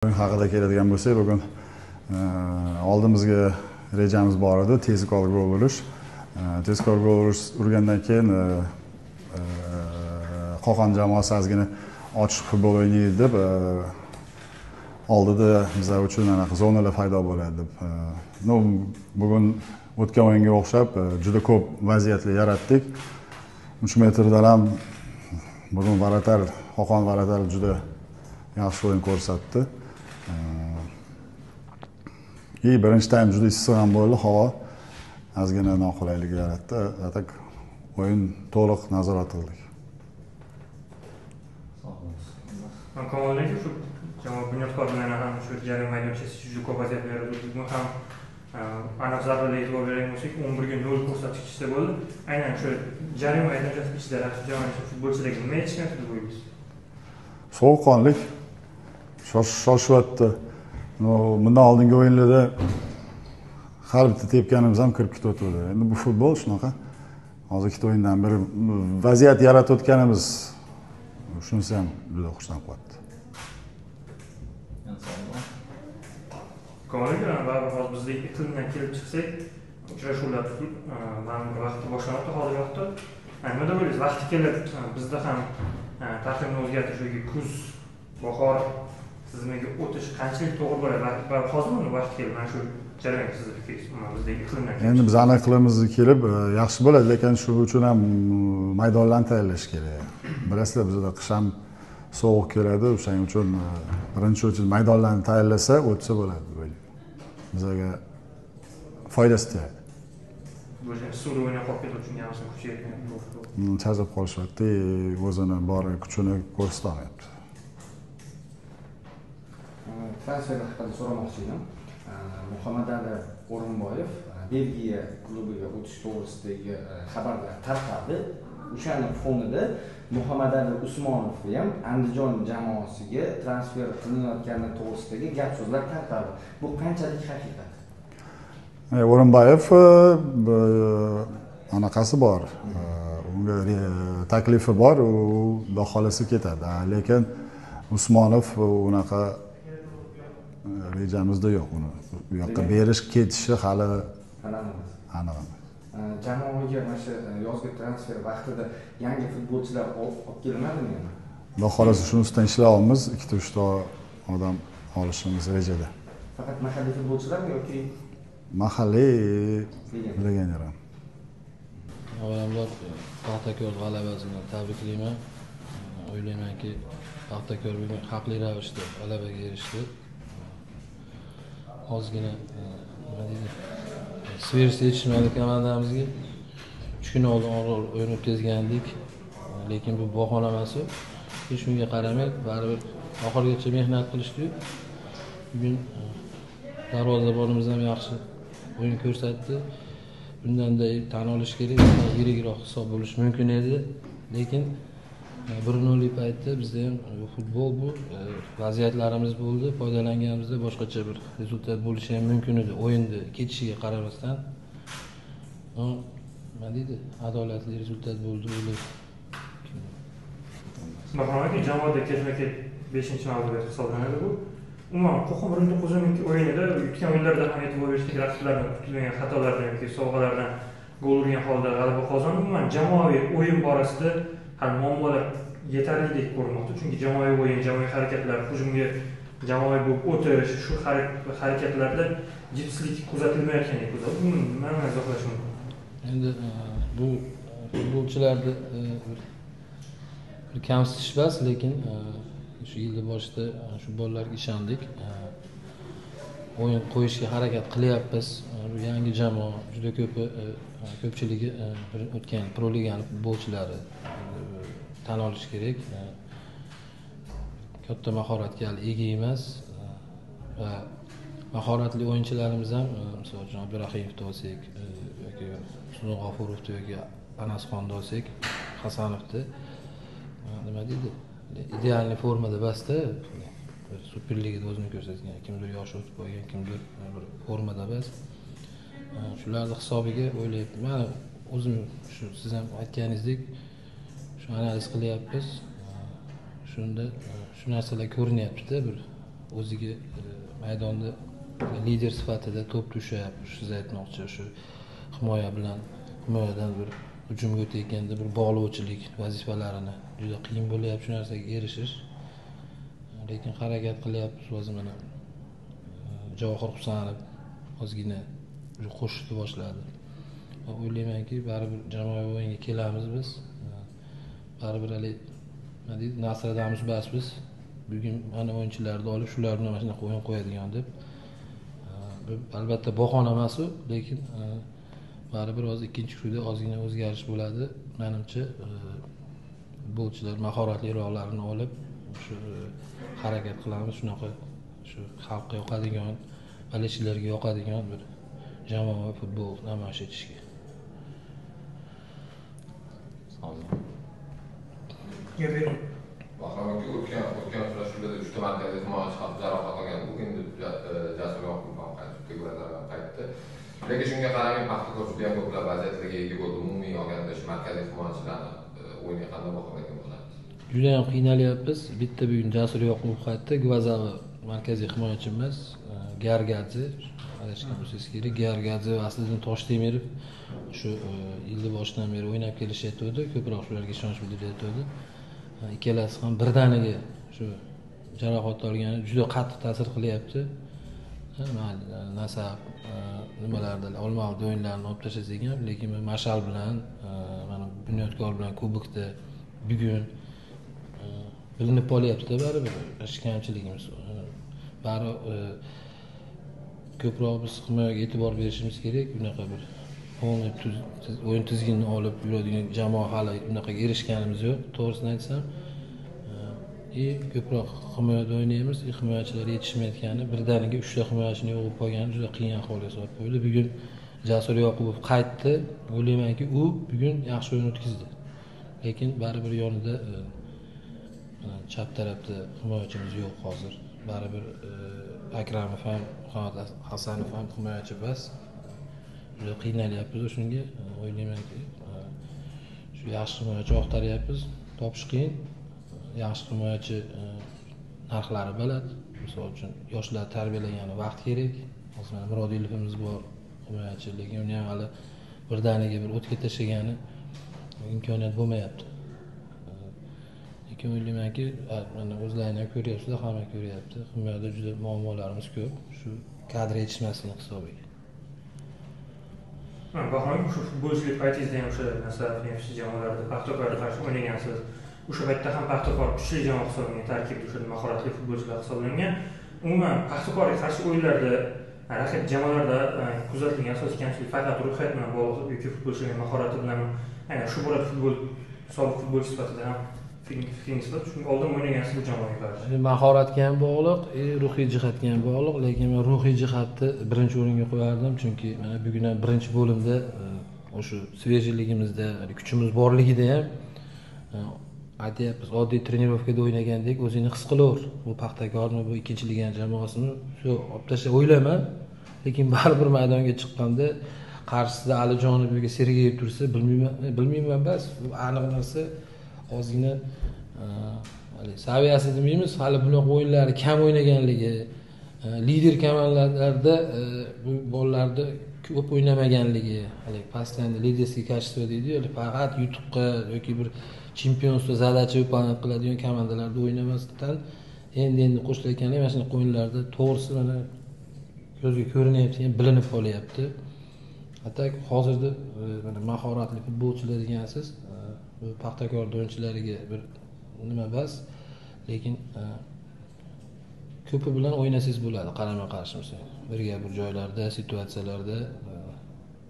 O'yin haqida keladigan bo'lsak, bugun oldimizga rejamiz bor edi, tezkor gol urish. Tezkor gol urgandan keyin Qo'qon jamoasi ozgina ochiq futbol o'ynaydi deb oldida bizlar uchun anaqa zonalar paydo bo'ladi deb. Bugun o'tgan o'yinga o'xshab juda ko'p vaziyatlar yaratdik. 3 metrdan ham bugun Varatar, Qo'qon Varatar juda yaxshi o'yin ko'rsatdi. Birinchi taym juda issiq ham bo'ldi, havo ozgina noqulaylik yaratdi. Atak o'yin to'liq nazorat qildik. Komandagi shu jamoa Bunyodkor bilan ham shu jarima maydonchasi juda ko'p vaziyat berdi. Bugun ham aniq zarbalarga e'tibor beradigan bo'lsak, 11 ga 0 ko'rsatkichda bo'ldi. Aynan shu jarima maydonchasi ichida raqib jamoasi futbolchilarga nima aytishgan deb o'ylaysiz? Sovuqqonlik, shoshyapti. Bundan oldingi o'yinlarda har bitta tepganimiz ham kirib ketayotdi. Endi bu futbol shunaqa. Hozir ikkita o'yindan biri vaziyat yaratayotganimiz shunisi ham juda xursand qilyapti. Ko'ngilga hozir bizda iqlimdan kelib chiqsak, uchrashuvlar ma'lum vaqtda boshlanadi, hozir vaqtda. Nima deb o'ylaysiz? Vaqti kelib bizda ham taqvimni o'zgartirish yoki kuz, bahor tizimiga o'tish qanchalik to'g'ri bo'ladi va hozir uni vaqti kelib mana shu jarayon sizning fikringiz bizdagi iqlimdan kelib. Endi bizning iqlimimiz kelib yaxshi bo'ladi, lekin shu uchun ham maydonlarni tayyorlash kerak. Bilasizlar, bizda qish ham sovuq keladi, o'shaning uchun birinchi o'chib maydonlarni tayyorlasa, o'tsa bo'ladi deb o'ylayman. Bizga foydasi tegadi. Bu suvda o'ynab qolib ketuvchi jamoasi kuchaygan. Chazib qolishyapti, o'zini bor kuchini ko'rsata olmayapti. Transfer haqida so'ramoqchi edim. Muhammadali O'rinboyev Belgiya klubiga o'tish to'g'risidagi xabarlar tarqaldi. O'shaning fonida Muhammadali Usmonovni ham Andijon jamoasiga transfer qilinayotgani to'g'risidagi gap so'zlar tarqaldi. Bu qanchalik haqiqat? O'rinboyev anaqasi bor. Unga taklifi bor, u xudo xolasa ketadi. Lekin Usmonov unaqa rejamizda yo'q uni. Bu yoqqa berish, ketishi hali aniq emas. Jamoaga mana shu yozgi transfer vaqtida yangi futbolchilar olib kelinadimi yana? Xudo xolasa shuni ustidan ishlayapmiz, 2-3 ta odam olishimiz rejada. Faqat mahalliy futbolchilarmi yoki mahalliy legioner ham? Avvalambor Paxtakor g'alabasini tabriklayman. O'ylaymanki, Paxtakor bugun haqli ravishda g'alabaga erishdi. Ozgina nima deydi? Sversi yetishmadi komandamizga. 3 kun oldin og'ir o'yin o'tkazgandik. Lekin bu bahona emas. Hech shunga qaramay, baribir oxirigacha mehnat qilishdi. Bugun darvozabonimiz ham yaxshi o'yin ko'rsatdi. Bundan-da tan olish kerak, yirikroq hisob bo'lishi mumkin edi. Lekin 1-0 paytda bizda ham futbol bu, vaziyatlarimiz bo'ldi, foydalanganimizda boshqacha bir rezultat bo'lishi ham mumkin edi. O'yinni ketishiga qaramasdan, nima deydi, adolatli rezultat bo'ldi o'ylayman. Bahromiy jamoada ketma-ket 5-mag'lubiyat hisoblanadi bu. Umuman Qo'qon 19-ming o'yinida yutgan o'yinlarda ham e'tibor berishdik, raqiblardan kutilmagan xatolardan yoki sovg'alardan gol urgan holda g'alaba qozondi. Umuman jamoaviy o'yin borasida hali muammolar yetarlidek ko'rinmoqda. Chunki jamoaviy o'yin, jamoaviy harakatlar, hujumga jamoaviy bo'lib o'tish, shu harakatlarda jipslik kuzatilmayotgandek ko'rsatdi. Nima izohlash mumkin? Endi bu futbolchilarda bir kamsitish emas, lekin shu yilning boshida shu bolalarga ishondik. O'yin qo'yishga harakat qilyapmiz. Bu yangi jamoa juda ko'pchiligi o'tgan Pro Liganing futbolchilari tan olish kerak. Katta mahoratga ega emas va mahoratli o'yinchilarimiz ham, masalan, Abdurahimov olsak yoki G'ofurov yoki Anasxon olsak, Hasanovni nima deydi? Ideal formada emasda, Super Ligada o'zini ko'rsatgan, kimdir yoshi o'tib qolgan, kimdir bir formada emas. Shularning hisobiga o'ylayapman. Men o'zim shu siz ham aytganingizdek shu analiz qilyapmiz. Shunda shu narsalar ko'rinyapti-da, bir o'ziga maydonda lider sifatida to'pni ushlayapti. Siz aytmoqchi shu himoyadan bir hujumga o'tayotganda bir bog'lovchilik vazifalarini juda qiyin bo'lyapti shu narsaga erishish. Lekin harakat qilyapmiz. O'zi mana Javohir Husanov ozgina qo'shishni boshladi. O'ylaymanki, baribir jamoaviy o'yinga kelamiz biz. Baribir hali nima deydi, Nasradamiz basmiz. Bugun mana o'yinchilarni olib shularni mana shunaqa o'yin qo'yadigan deb. Albatta bahona emas u, lekin baribir hozir ikkinchi turda ozgina o'zgarish bo'ladi. Menimcha futbolchilar mahoratliroqlarini olib shu harakat qilamiz, shunaqa shu xalqqa yoqadigan, balishchilarga yoqadigan bir jamoaviy futbol namoyish etishga. Bahromonga o'tgan uchrashuvlarda 3 ta markaziy himoyachi ham jarohat olgan. Bu endi Jasur Yoqubov ham qaytdi. Lekin shunga qaramay Paxtakor juda ham ko'plab vaziyatlarga ega bo'ldi. Umumiy olganda shu markaziy himoyachilarni o'yini qanday baholayotgan bo'ladi? Juda ham qiynalyapmiz. Bitta bugun Jasur Yoqubov qaytdi. Gvazava markaziy himoyachi emas, Gargadze. Adashgan bo'lsangiz kerak. Gargadze va Asliddin Toshtemirov shu yilning boshidan beri o'ynab kelishyapti. Ko'proq shularga ishonch bildiryapti. Ikkalasi ham birdaniga shu jarohat olgani juda qattiq ta'sir qilyapti. Nasab nimalarda Olmaliq o'yinlarini olib tashlasak ham, lekin Mashal bilan mana Bunyodkor bilan Kubokda bugun bilinib qolyapti-da baribir kamchiligimiz. Bari ko'proq biz himoyaga e'tibor berishimiz kerak. Bunaqa bir o'yin tizginini olib yuradigan jamoa hali bunaqaga erishganimiz yo'q. To'g'risini aytsam, ko'proq himoyada o'ynaymiz. Himoyachilar yetishmayotgani, birdaniga 3 ta himoyachini yo'qib qo'ygani juda qiyin ahvolga solib qo'ydi. Bugun Jasur Yoqubov qaytdi. O'ylaymanki, u bugun yaxshi o'yin o'tkazdi. Lekin baribir yonida chap tarafda himoyachimiz yo'q hozir. Baribir Akramov ham, Muhammad Hasanov ham himoyachi bas. Juda qiynalyapmiz shunga. O'ylaymanki, shu yaxshi himoyachi oqtaryapmiz. Topish qiyin. Yaxshi himoyachi narxlari baland. Misol uchun yoshlar tarbiyalagani vaqt kerak. Hozir mana Murodilov bor himoyachi, lekin uni ham hali birdaniga bir o'tga tashlagani imkoniyat bo'lmayapti. Lekin o'ylaymanki, mana o'zlaringiz ham ko'ryapsizlar, hamma ko'ryapti. Himoyada juda muammolarimiz ko'p. Shu kadr yetishmasligi hisobiga. Bahromin, shu futbolchilik paytingizda ham o'sha Nasaf FC jamoalarida Paxtakorga qarshi o'ynagansiz. O'sha paytda ham Paxtakor kuchli jamoa hisoblangan, tarkibda o'sha mahoratli futbolchilar hisoblangan. Umuman Paxtakorga qarshi o'yinlarda raqib jamoalarda kuzatilgan asosiy kamchilik faqat ruhiyat bilan bog'liq yoki futbolchining mahorati bilan, ya'ni shu bo'ladi sobiq futbolchi sifatida ham fikringiz bor. Chunki oldin o'ynagansiz bu jamoaga qarshi. Mahoratga ham bog'liq, ruhiy jihatga ham bog'liq, lekin men ruhiy jihatni birinchi o'ringa qo'yardim, chunki mana bugun ham birinchi bo'limda o'sha svejligimizda, kuchimiz borligida ham aytyapmiz, oddiy trenirovkada o'ynagandek o'zingni his qilaver. Bu Paxtakormi, bu ikkinchi liga jamoasimi, shu olib tashlab o'ylama. Lekin baribir maydonga chiqqanda qarshisida Alijonov yoki Sergeyev tursa, bilmayman bas, bu aniq narsa. Ozgina saviyasi demaymiz, hali bunaqa o'yinlarni kam o'ynaganligi, lider komandlarda bu bolalarda ko'p o'ynamaganligi, hali pastdan liderskiy kачество deydi, faqat yutuqqa yoki bir chempionство zadacha выполнять qiladigan komandalarda o'ynamasdan endi qo'shilayotgan mana shunaqa o'yinlarda to'g'risi mana ko'zga ko'rinyapti, ham bilinib qolyapti. Atak hozirda mana mahoratli futbolchilar degansiz, bu Paxtakor o'yinchilariga bir nima bas, lekin ko'pi bilan o'ynasangiz bo'ladi, qarama-qarshi birga bir joylarda, situatsiyalarda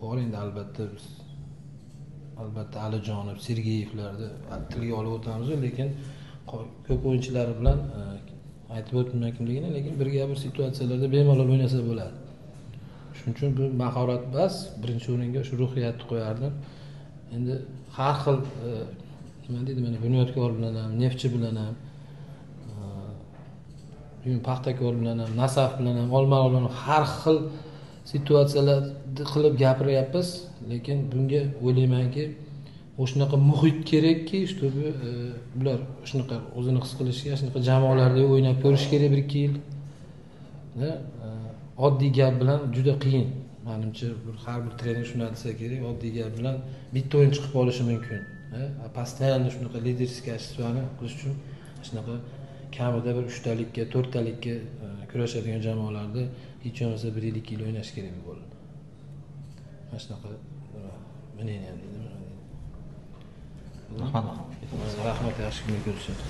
bor. Endi albatta Alijonov, Sergeyevlarni tilga olib o'tamiz, lekin ko'p o'yinchilari bilan aytib o'tmayman kimligini, lekin birga bir situatsiyalarda bemalol o'ynasa bo'ladi. Shuning uchun bu mahorat bas, birinchi o'ringa shu ruhiyatni qo'yardim. Endi har xil nima deydi, mana Bunyodkor bilan ham, Neftchi bilan ham, bugun Paxtakor bilan ham, Nasaf bilan ham, Olmaliq bilan har xil situatsiyalarni qilib gapiryapmiz, lekin bunga o'ylaymanki, o'shanaqa muhit kerakki, bular shunaqa o'zini his qilishga, shunaqa jamoalarda o'ynab ko'rish kerak 1-2 yil. oddiy gap bilan juda qiyin. Menimcha har bir trener shuni desa kerak, oddiy gap bilan bitta o'yin chiqib qolishi mumkin. Постоянно shunaqa liderskiy kачествоni qilish uchun shunaqa kamida bir 3talikka, 4talikka kurashadigan jamoalarda hech bo'lmasa 1-2 yil o'ynash kerak bo'ladi. Mana shunaqa мнение deydi. Rahmat, yaxshi kunga ko'rishamiz.